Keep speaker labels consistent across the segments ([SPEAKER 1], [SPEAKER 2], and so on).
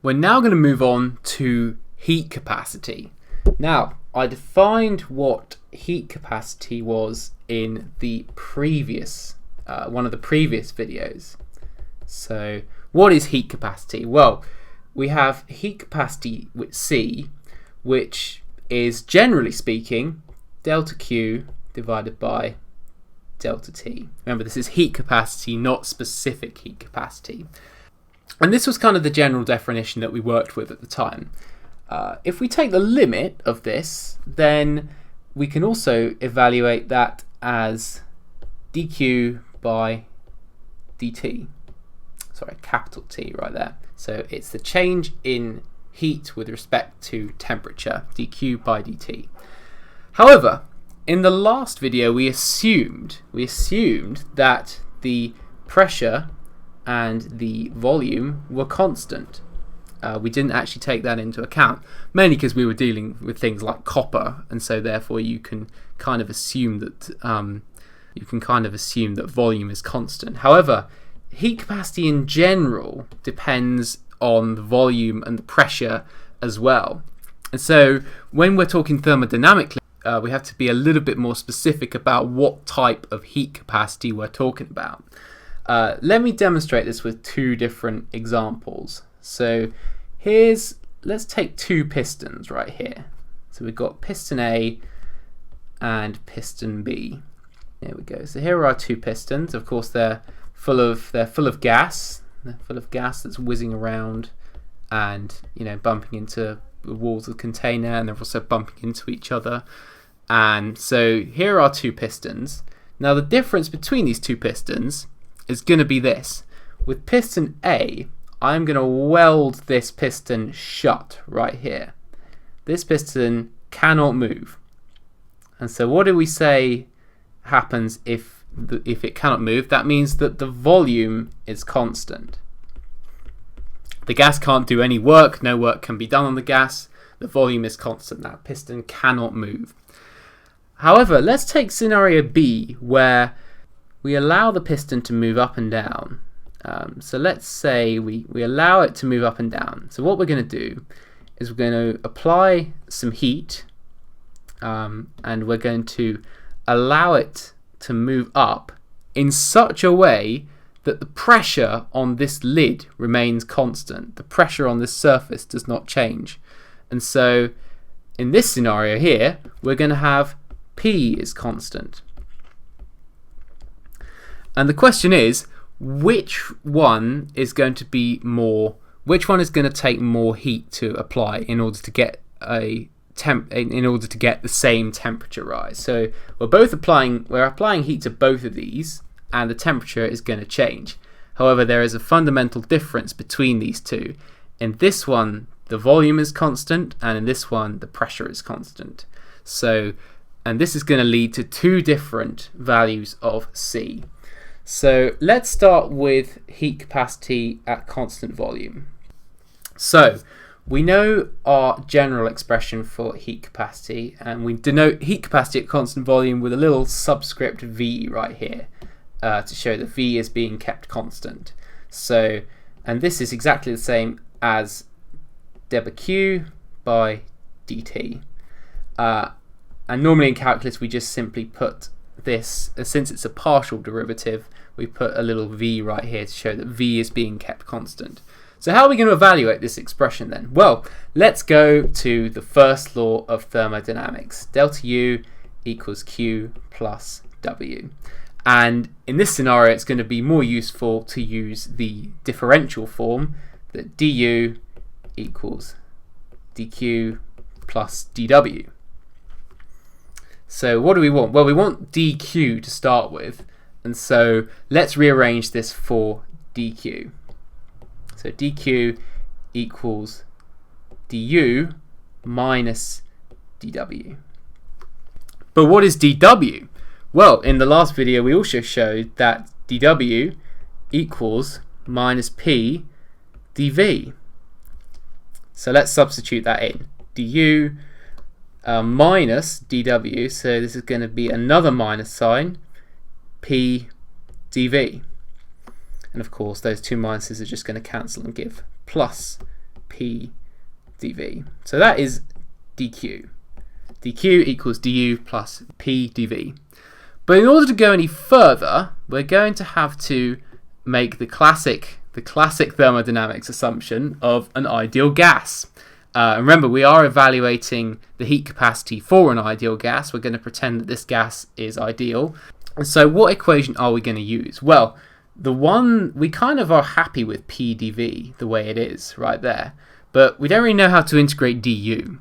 [SPEAKER 1] we're now going to move on to heat capacity. Now, I defined what heat capacity was in the previous, one of the previous videos. So, what is heat capacity? Well, we have heat capacity with C, which is generally speaking delta Q divided by delta T. Remember, this is heat capacity, not specific heat capacity. And this was kind of the general definition that we worked with at the time. If we take the limit of this, then we can also evaluate that as dq by dt. Sorry, capital T right there. So it's the change in heat with respect to temperature, dq by dt. However, in the last video we assumed that the pressure and the volume were constant. We didn't actually take that into account, mainly because we were dealing with things like copper, and so therefore you can kind of assume that volume is constant. However, heat capacity in general depends on the volume and the pressure as well. And so when we're talking thermodynamically, we have to be a little bit more specific about what type of heat capacity we're talking about. Let me demonstrate this with two different examples. So let's take two pistons right here. So we've got piston A and piston B. There we go. So here are our two pistons. Of course, they're full of gas. They're full of gas that's whizzing around and bumping into the walls of the container, and they're also bumping into each other. And so here are our two pistons. Now the difference between these two pistons is going to be this. With piston A, I'm going to weld this piston shut right here. This piston cannot move. And so what do we say happens if it cannot move? That means that the volume is constant. The gas can't do any work. No work can be done on the gas. The volume is constant. That piston cannot move. However, let's take scenario B, where we allow the piston to move up and down. So let's say we allow it to move up and down. So what we're going to do is we're going to apply some heat, and we're going to allow it to move up in such a way that the pressure on this lid remains constant. The pressure on this surface does not change. And so in this scenario here, we're going to have P is constant. And the question is, which one is going to take more heat to apply in order to get the same temperature rise? So we're applying heat to both of these, and the temperature is going to change. However, there is a fundamental difference between these two. In this one, the volume is constant, and in this one, the pressure is constant. And this is going to lead to two different values of C. So let's start with heat capacity at constant volume. So we know our general expression for heat capacity, and we denote heat capacity at constant volume with a little subscript V right here to show that V is being kept constant. So, and this is exactly the same as dQ by dt. And normally in calculus we just simply put this, since it's a partial derivative, we put a little v right here to show that v is being kept constant. So how are we going to evaluate this expression then? Well, let's go to the first law of thermodynamics. Delta U equals Q plus W. And in this scenario, it's going to be more useful to use the differential form, that du equals dq plus dw. So what do we want? Well, we want dq to start with, and so let's rearrange this for dq. So dq equals du minus dw. But what is dw? Well, in the last video we also showed that dw equals minus p dv. So let's substitute that in. du minus dw, so this is going to be another minus sign, p dv. And of course those two minuses are just going to cancel and give plus P dV. So that is dq. dq equals du plus P dV. But in order to go any further, we're going to have to make the classic thermodynamics assumption of an ideal gas. Remember, we are evaluating the heat capacity for an ideal gas. We're going to pretend that this gas is ideal. And so what equation are we going to use? Well, the one we kind of are happy with P dV the way it is right there, but we don't really know how to integrate du.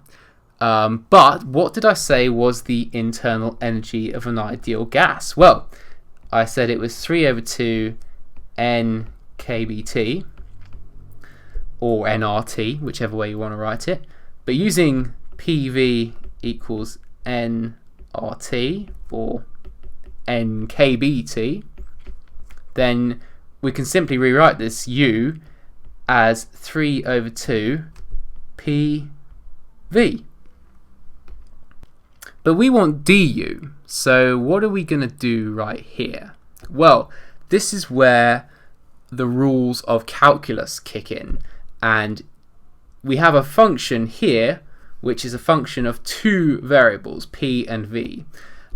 [SPEAKER 1] But what did I say was the internal energy of an ideal gas? Well, I said it was 3/2 N kBT, or nRT, whichever way you want to write it. But using PV equals nRT, or nkBT, then we can simply rewrite this U as 3/2 PV. But we want du, so what are we going to do right here? Well, this is where the rules of calculus kick in, and we have a function here which is a function of two variables, p and v,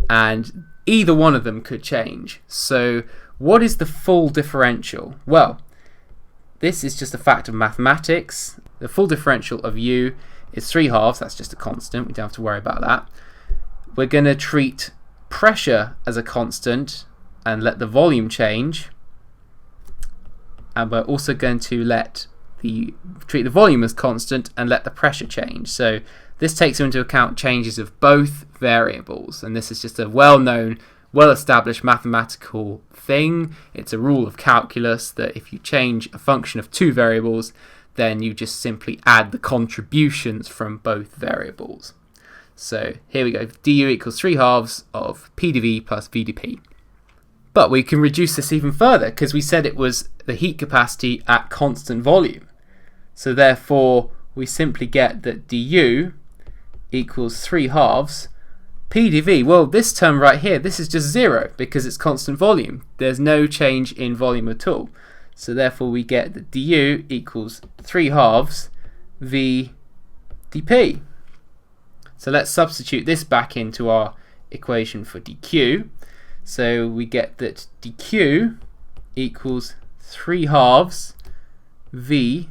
[SPEAKER 1] and either one of them could change. So what is the full differential? Well, this is just a fact of mathematics. The full differential of u is 3/2, that's just a constant, we don't have to worry about that. We're going to treat pressure as a constant and let the volume change, and we're also going to treat the volume as constant and let the pressure change. So this takes into account changes of both variables, and this is just a well-known, well-established mathematical thing. It's a rule of calculus that if you change a function of two variables, then you just simply add the contributions from both variables. So here we go, du equals 3/2 of P dV plus V dP. But we can reduce this even further because we said it was the heat capacity at constant volume. So therefore we simply get that du equals 3/2 P dV. Well, this term right here, this is just 0 because it's constant volume. There's no change in volume at all. So therefore we get that du equals 3/2 V dP. So let's substitute this back into our equation for dq. So we get that dq equals 3/2 V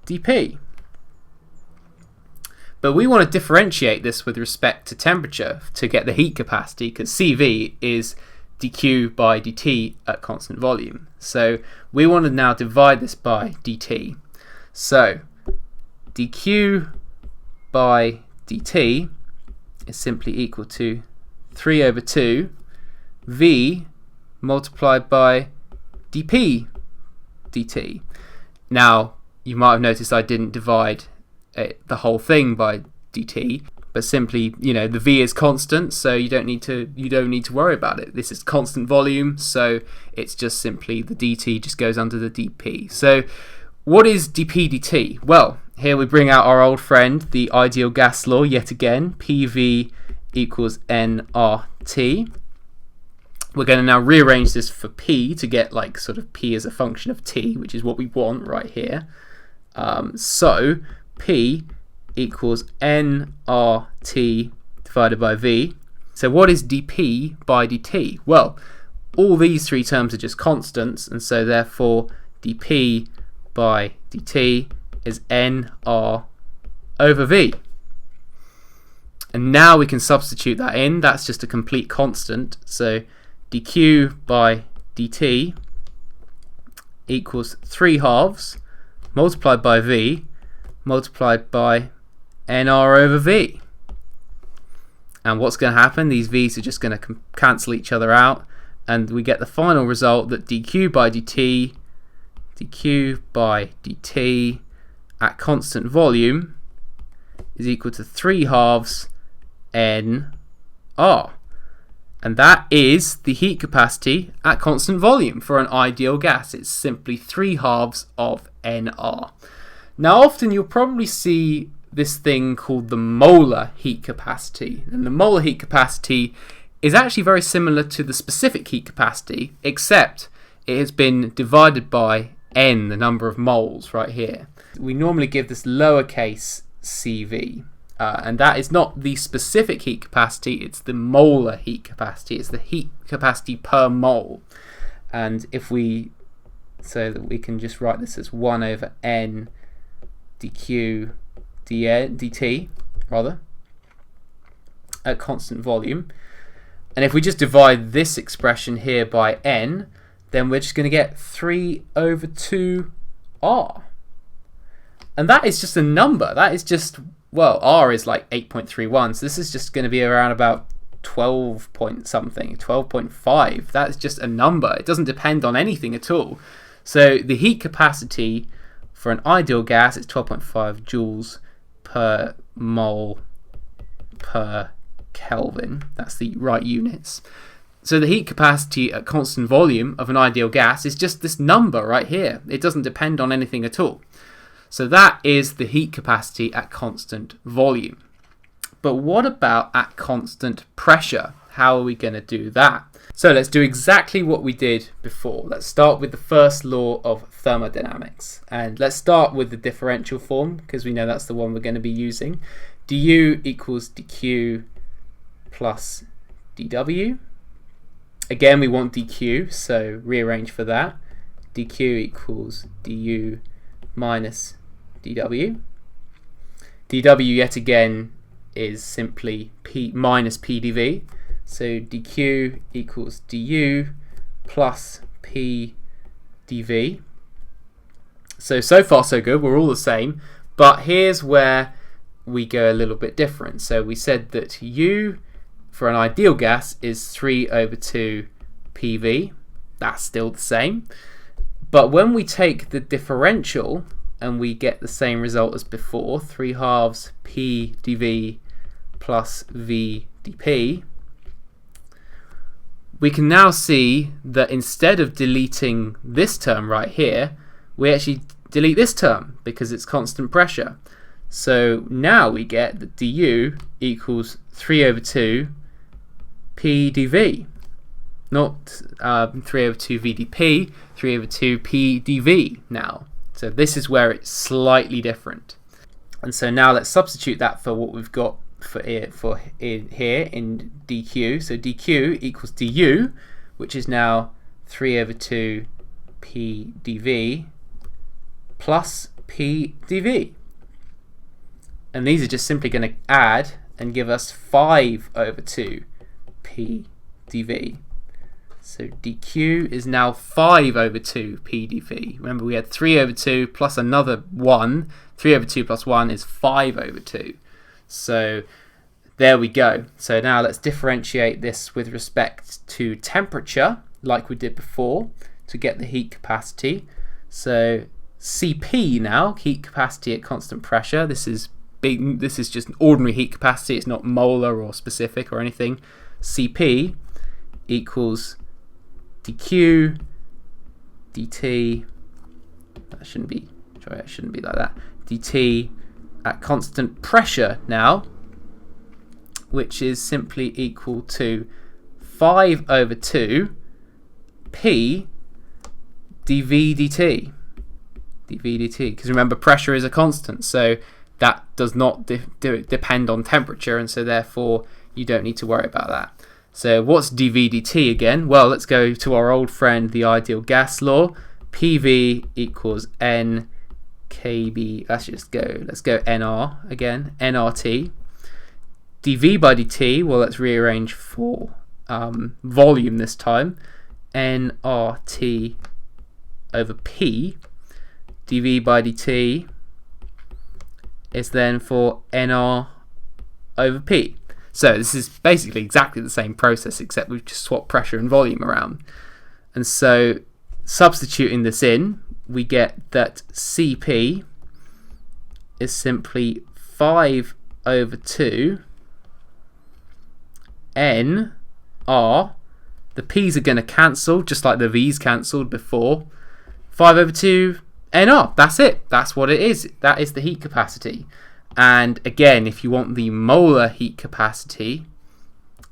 [SPEAKER 1] dP. But we want to differentiate this with respect to temperature to get the heat capacity, because Cv is dq by dt at constant volume. So we want to now divide this by dt. So dq by dt is simply equal to 3/2 V multiplied by dp dt. Now you might have noticed I didn't divide the whole thing by dt, but simply, the v is constant, so you don't need to worry about it. This is constant volume, so it's just simply the dt just goes under the dp. So what is dp dt? Well, here we bring out our old friend, the ideal gas law yet again. PV equals nRT. We're going to now rearrange this for P to get sort of P as a function of T, which is what we want right here. So P equals nRT divided by V. So what is dP by dt? Well, all these three terms are just constants, and so therefore dP by dt is nR over V. And now we can substitute that in. That's just a complete constant. So dq by dt equals 3/2 multiplied by V multiplied by nR over V. And what's going to happen? These V's are just going to cancel each other out, and we get the final result that dq by dt at constant volume is equal to 3/2 nR. And that is the heat capacity at constant volume for an ideal gas. It's simply 3/2 of nR. Now often you'll probably see this thing called the molar heat capacity. And the molar heat capacity is actually very similar to the specific heat capacity, except it has been divided by N, the number of moles right here. We normally give this lowercase CV, and that is not the specific heat capacity, it's the molar heat capacity, it's the heat capacity per mole. And if we, so that we can just write this as 1 over N dq dt rather, at constant volume. And if we just divide this expression here by N, then we're just going to get 3 over 2R. And that is just a number. That is just, well, R is like 8.31, so this is just going to be around about 12 point something, 12.5. That's just a number. It doesn't depend on anything at all. So the heat capacity for an ideal gas is 12.5 joules per mole per Kelvin. That's the right units. So the heat capacity at constant volume of an ideal gas is just this number right here. It doesn't depend on anything at all. So that is the heat capacity at constant volume. But what about at constant pressure? How are we going to do that? So let's do exactly what we did before. Let's start with the first law of thermodynamics. And let's start with the differential form, because we know that's the one we're going to be using. du equals dq plus dw. Again, we want dq, so rearrange for that. dq equals du minus dw. dw yet again is simply p minus pdv. So dq equals du plus p dv. So far so good, we're all the same. But here's where we go a little bit different. So we said that u for an ideal gas is 3 over 2 PV. That's still the same. But when we take the differential and we get the same result as before, 3/2 P dV plus V dP, we can now see that instead of deleting this term right here, we actually delete this term because it's constant pressure. So now we get that du equals 3 over 2 P dV. Not 3 over 2 VdP, 3 over 2 P dV now. So this is where it's slightly different. And so now let's substitute that for what we've got for here in dq. So dq equals du, which is now 3 over 2 P dV plus P dV. And these are just simply going to add and give us 5 over 2 P dV. So dq is now 5 over 2 P dV. Remember, we had 3 over 2 plus another 1. 3 over 2 plus 1 is 5 over 2. So there we go. So now let's differentiate this with respect to temperature, like we did before, to get the heat capacity. So Cp now, heat capacity at constant pressure. This is big. This is just an ordinary heat capacity. It's not molar or specific or anything. Cp equals dq dt. That shouldn't be. Sorry, it shouldn't be like that. dt at constant pressure now, which is simply equal to 5 over 2 P dV dt. dV dt. Because remember, pressure is a constant, so that does not depend on temperature, and so therefore you don't need to worry about that. So what's dV dt again? Well, let's go to our old friend, the ideal gas law. PV equals N KB. Let's go NR again. NRT. dV by dt, well, let's rearrange for volume this time. NRT over P. dV by dt is then for NR over P. So this is basically exactly the same process, except we've just swapped pressure and volume around. And so substituting this in, we get that Cp is simply 5 over 2 N R. The P's are going to cancel, just like the V's cancelled before. 5 over 2 NR. That's it. That's what it is. That is the heat capacity. And again, if you want the molar heat capacity,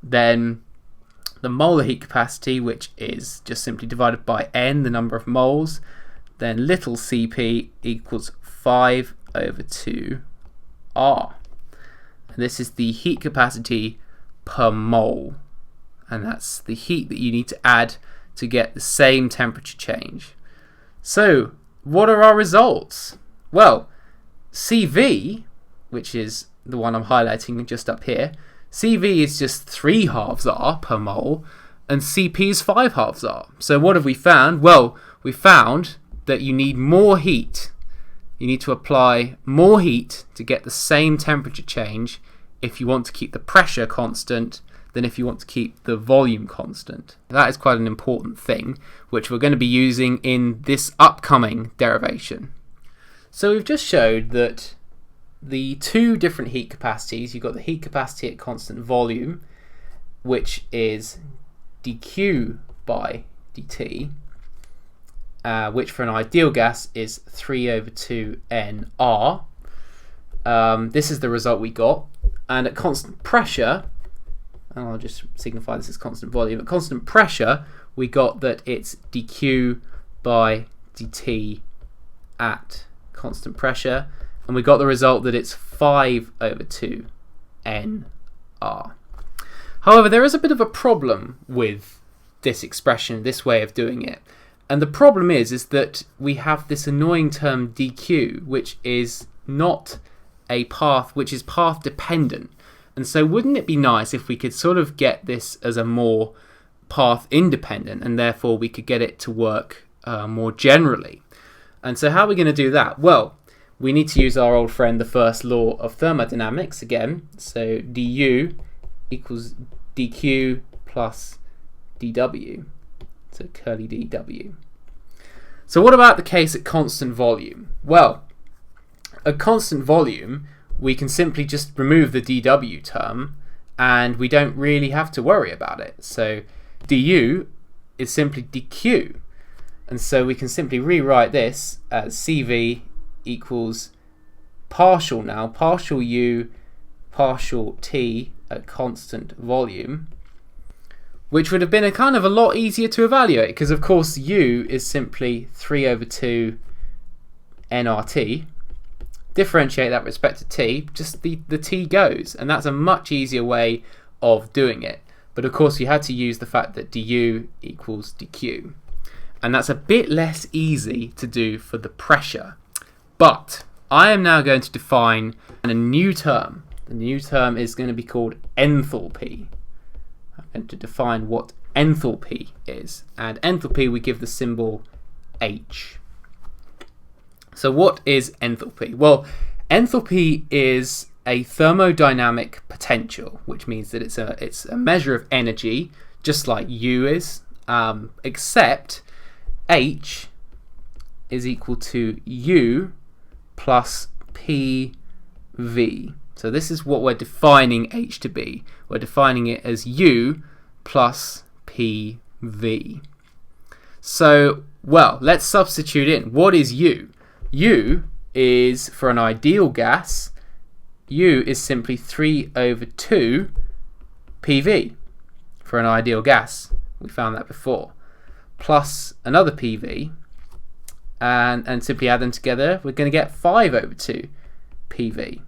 [SPEAKER 1] then the molar heat capacity, which is just simply divided by N, the number of moles, then little Cp equals 5 over 2 R. And this is the heat capacity per mole, and that's the heat that you need to add to get the same temperature change. So what are our results? Well, Cv, which is the one I'm highlighting just up here, Cv is just 3/2 R per mole, and Cp is 5/2 R. So what have we found? Well, we found that you need more heat. You need to apply more heat to get the same temperature change if you want to keep the pressure constant than if you want to keep the volume constant. That is quite an important thing, which we're going to be using in this upcoming derivation. So we've just showed that the two different heat capacities, you've got the heat capacity at constant volume, which is dq by dt, which for an ideal gas is 3 over 2 nR. This is the result we got. And at constant pressure, and I'll just signify this as constant volume, at constant pressure we got that it's dq by dt at constant pressure, and we got the result that it's 5 over 2 nR. However, there is a bit of a problem with this expression, this way of doing it. And the problem is that we have this annoying term dq, which is not a path, which is path dependent. And so wouldn't it be nice if we could sort of get this as a more path independent, and therefore we could get it to work more generally? And so how are we going to do that? Well, we need to use our old friend, the first law of thermodynamics again. So du equals dq plus dw. So curly dw. So what about the case at constant volume? Well, at constant volume, we can simply just remove the dw term, and we don't really have to worry about it. So du is simply dq, and so we can simply rewrite this as Cv equals partial u partial t at constant volume, which would have been a kind of a lot easier to evaluate, because of course u is simply 3 over 2 nRT. Differentiate that with respect to t, just the t goes, and that's a much easier way of doing it. But of course you had to use the fact that du equals dq, and that's a bit less easy to do for the pressure. But I am now going to define a new term. The new term is going to be called enthalpy. I'm going to define what enthalpy is, and enthalpy we give the symbol H. So what is enthalpy? Well, enthalpy is a thermodynamic potential, which means that it's a measure of energy, just like U is, except H is equal to U plus PV. So this is what we're defining H to be. We're defining it as U plus PV. So, well, let's substitute in. What is U? U is, for an ideal gas, U is simply 3 over 2 PV for an ideal gas. We found that before. Plus another PV, and simply add them together, we're going to get 5 over 2 PV.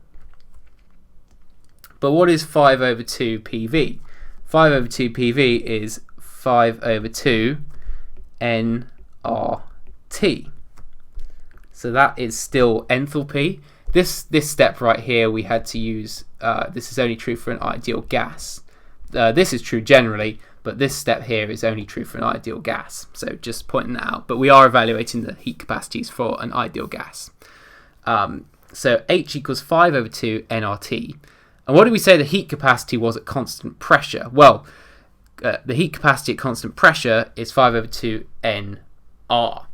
[SPEAKER 1] But what is 5 over 2 PV? 5 over 2 PV is 5 over 2 nRT. So that is still enthalpy. This step right here we had to use, this is only true for an ideal gas. This is true generally, but this step here is only true for an ideal gas. So just pointing that out. But we are evaluating the heat capacities for an ideal gas. So H equals 5 over 2 nRT. And what did we say the heat capacity was at constant pressure? Well, the heat capacity at constant pressure is 5 over 2 nR.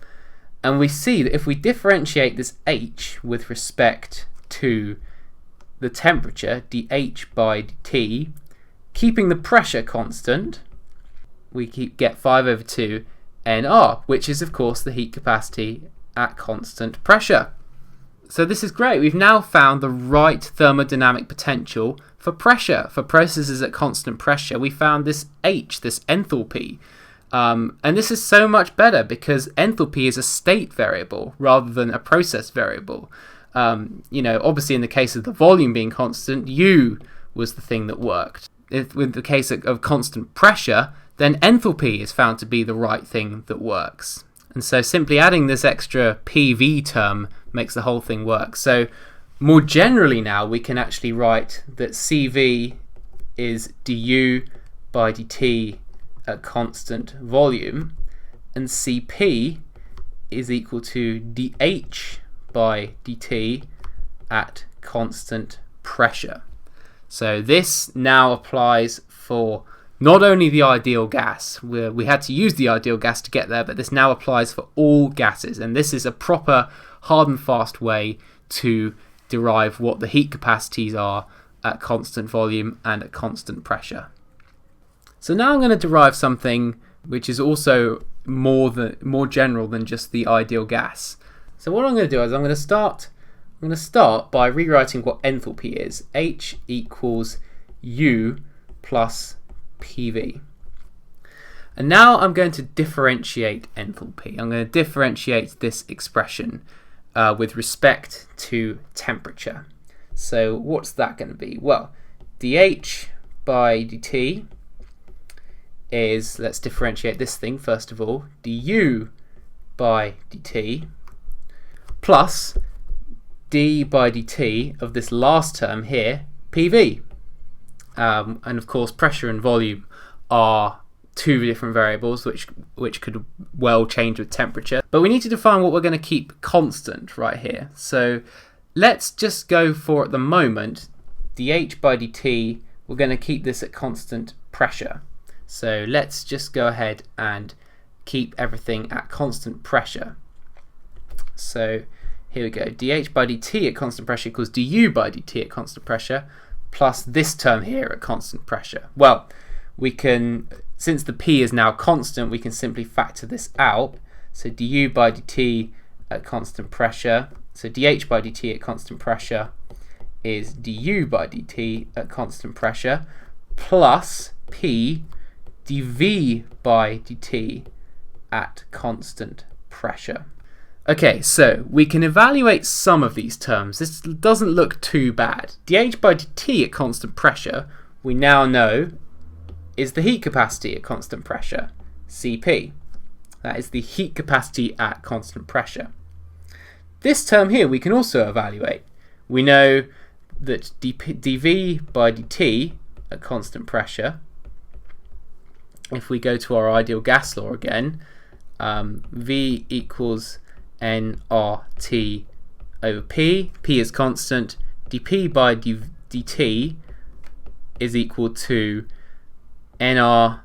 [SPEAKER 1] And we see that if we differentiate this H with respect to the temperature, dH by dt, keeping the pressure constant, we get 5 over 2 nR, which is of course the heat capacity at constant pressure. So this is great. We've now found the right thermodynamic potential for pressure, for processes at constant pressure. We found this H, this enthalpy, And this is so much better because enthalpy is a state variable rather than a process variable. Obviously in the case of the volume being constant, U was the thing that worked. With the case of constant pressure, then enthalpy is found to be the right thing that works. And so simply adding this extra PV term makes the whole thing work. So more generally now, we can actually write that CV is du by dt at constant volume, and Cp is equal to dH by dt at constant pressure. So this now applies for not only the ideal gas, where we had to use the ideal gas to get there, but this now applies for all gases, and this is a proper hard and fast way to derive what the heat capacities are at constant volume and at constant pressure. So now I'm going to derive something which is also more general than just the ideal gas. So what I'm going to do is I'm going to start by rewriting what enthalpy is. H equals U plus PV. And now I'm going to differentiate enthalpy. I'm going to differentiate this expression with respect to temperature. So what's that going to be? Well, dH by dt is, let's differentiate this thing first of all, du by dt plus d by dt of this last term here, PV. And of course pressure and volume are two different variables which could well change with temperature, but we need to define what we're going to keep constant right here. So let's just go for, at the moment, dH by dt, we're going to keep this at constant pressure. So let's just go ahead and keep everything at constant pressure. So here we go, dH by dt at constant pressure equals du by dt at constant pressure plus this term here at constant pressure. Well, we can, since the P is now constant, we can simply factor this out. So du by dt at constant pressure, so dH by dt at constant pressure is du by dt at constant pressure plus P dV by dt at constant pressure. Okay, so we can evaluate some of these terms. This doesn't look too bad. dH by dt at constant pressure, we now know, is the heat capacity at constant pressure, Cp. That is the heat capacity at constant pressure. This term here we can also evaluate. We know that dV by dt at constant pressure, if we go to our ideal gas law again, V equals nRT over P. P is constant. dP by dt is equal to nR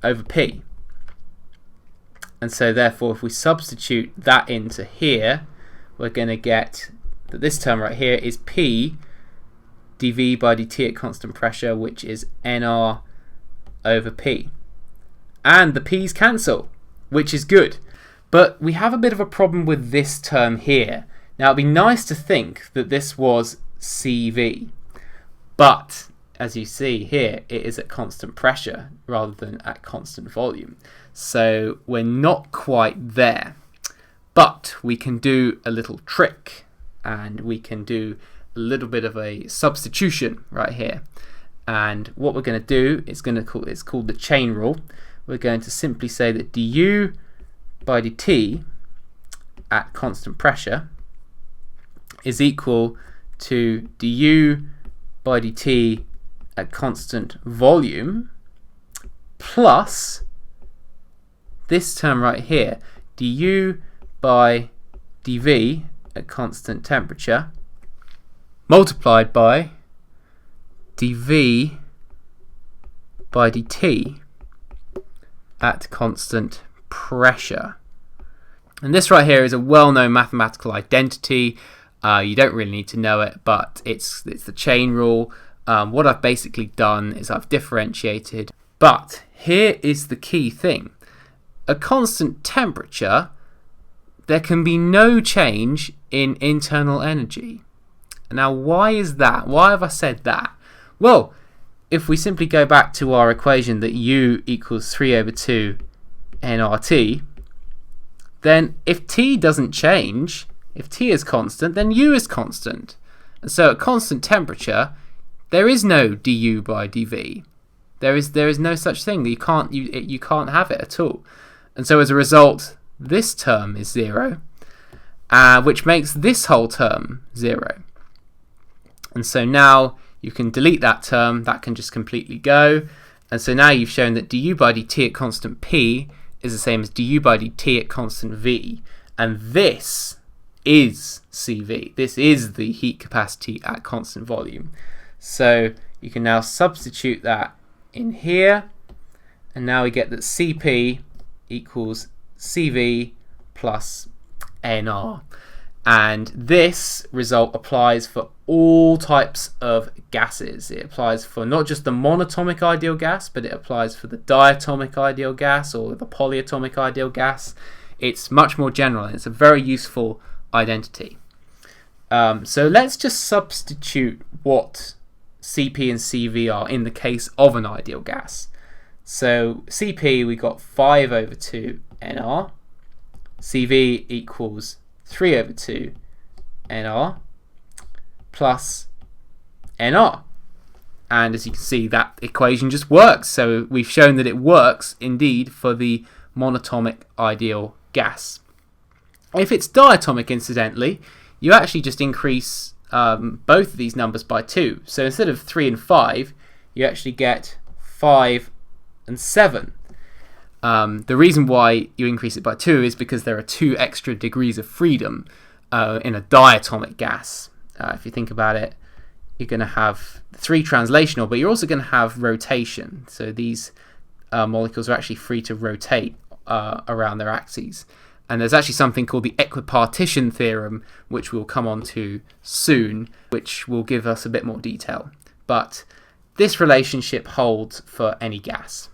[SPEAKER 1] over P. And so therefore if we substitute that into here, we're going to get that this term right here is P dV by dt at constant pressure, which is nR over P. And the P's cancel, which is good. But we have a bit of a problem with this term here. Now it'd be nice to think that this was CV, but as you see here, it is at constant pressure rather than at constant volume. So we're not quite there. But we can do a little trick, and we can do a little bit of a substitution right here. And what we're going to do is it's called the chain rule. We're going to simply say that du by dt at constant pressure is equal to du by dt at constant volume plus this term right here, du by dV at constant temperature multiplied by dV by dt at constant pressure. And this right here is a well-known mathematical identity. You don't really need to know it, but it's the chain rule. What I've basically done is I've differentiated, but here is the key thing. At constant temperature, there can be no change in internal energy. Now, why is that? Why have I said that? Well, if we simply go back to our equation that U equals 3 over 2 nRT, then if T doesn't change, if T is constant, then U is constant. And so at constant temperature, there is no du by dv. There is no such thing. You can't have it at all. And so as a result, this term is 0, which makes this whole term 0. And so now you can delete that term. That can just completely go. And so now you've shown that du by dt at constant P is the same as du by dt at constant V. And this is CV. This is the heat capacity at constant volume. So you can now substitute that in here. And now we get that Cp equals Cv plus nR. And this result applies for all types of gases. It applies for not just the monatomic ideal gas, but it applies for the diatomic ideal gas or the polyatomic ideal gas. It's much more general, and it's a very useful identity. So let's just substitute what Cp and Cv are in the case of an ideal gas. So Cp, we got 5 over 2 nR. Cv equals 3 over 2 nR plus nR. And as you can see, that equation just works. So we've shown that it works indeed for the monatomic ideal gas. If it's diatomic, incidentally, you actually just increase both of these numbers by 2. So instead of 3 and 5, you actually get 5 and 7. The reason why you increase it by 2 is because there are 2 extra degrees of freedom in a diatomic gas. If you think about it, you're going to have 3 translational, but you're also going to have rotation. So these molecules are actually free to rotate around their axes. And there's actually something called the Equipartition Theorem, which we'll come on to soon, which will give us a bit more detail. But this relationship holds for any gas.